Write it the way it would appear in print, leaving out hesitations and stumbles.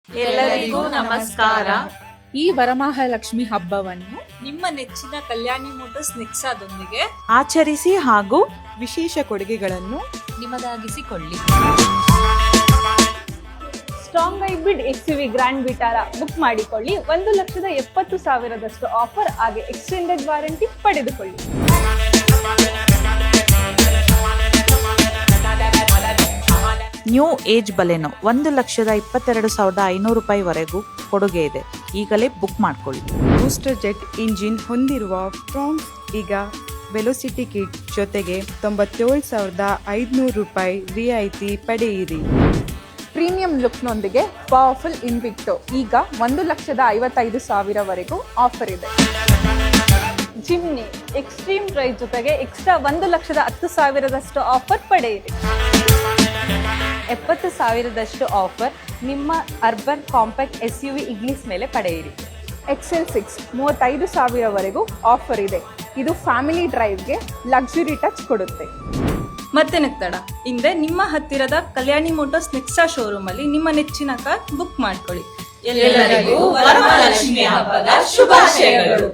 ಎಲ್ಲರಿಗೂ ನಮಸ್ಕಾರ. ಈ ವರಮಹಾಲಕ್ಷ್ಮಿ ಹಬ್ಬವನ್ನು ನಿಮ್ಮ ನೆಚ್ಚಿನ ಕಲ್ಯಾಣಿ ಮೋಟರ್ಸ್ ನೆಕ್ಸಾದೊಂದಿಗೆ ಆಚರಿಸಿ ಹಾಗೂ ವಿಶೇಷ ಕೊಡುಗೆಗಳನ್ನು ನಿಮಗಾಗಿಸಿಕೊಳ್ಳಿ. Strong hybrid XUV Grand Vitara book ಮಾಡಿಕೊಳ್ಳಿ. 1,70,000 ಆಫರ್ ಹಾಗೆ ಎಕ್ಸ್ಟೆಂಡೆಡ್ ವಾರಂಟಿ ಪಡೆದುಕೊಳ್ಳಿ. ನ್ಯೂ ಏಜ್ ಬಲೆನೋ 1,22,500 ರೂಪಾಯಿವರೆಗೂ ಕೊಡುಗೆ ಇದೆ. ಈಗಲೇ ಬುಕ್ ಮಾಡಿಕೊಳ್ಳಿ. ಬೂಸ್ಟರ್ ಜೆಟ್ ಇಂಜಿನ್ ಹೊಂದಿರುವ ಫ್ರಾನ್ಸ್ ಈಗ ವೆಲೋಸಿಟಿ ಕಿಟ್ ಜೊತೆಗೆ 97,500 ರೂಪಾಯಿ ರಿಯಾಯಿತಿ ಪಡೆಯಿರಿ. ಪ್ರೀಮಿಯಂ ಲುಕ್ನೊಂದಿಗೆ ಪವರ್ಫುಲ್ ಇನ್ವಿಕ್ಟೋ ಈಗ 1,55,000ವರೆಗೂ ಆಫರ್ ಇದೆ. ಜಿಮ್ನಿ ಎಕ್ಸ್ಟ್ರೀಮ್ ಪ್ರೈಸ್ ಜೊತೆಗೆ ಎಕ್ಸ್ಟ್ರಾ 1,10,000 ಆಫರ್ ಪಡೆಯಿರಿ. 70,000 ಆಫರ್ ನಿಮ್ಮ ಅರ್ಬನ್ ಕಾಂಪ್ಯಾಕ್ಟ್ SUV ಇಗ್ನಿಸ್ ಮೇಲೆ ಪಡೆಯಿರಿ. XL6 35,000ವರೆಗೂ ಆಫರ್ ಇದೆ. ಇದು ಫ್ಯಾಮಿಲಿ ಡ್ರೈವ್ಗೆ ಲಕ್ಸುರಿ ಟಚ್ ಕೊಡುತ್ತೆ. ಮತ್ತೆ ತಡ ಹಿಂದೆ ನಿಮ್ಮ ಹತ್ತಿರದ ಕಲ್ಯಾಣಿ ಮೋಟರ್ಸ್ ನೆಕ್ಸಾ ಶೋರೂಮ್ ಅಲ್ಲಿ ನಿಮ್ಮ ನೆಚ್ಚಿನ ಕಾರ್ ಬುಕ್ ಮಾಡ್ಕೊಳ್ಳಿ. ಎಲ್ಲರಿಗೂ ವರಮಹಾಲಕ್ಷ್ಮಿ ಹಬ್ಬದ ಶುಭಾಶಯಗಳು.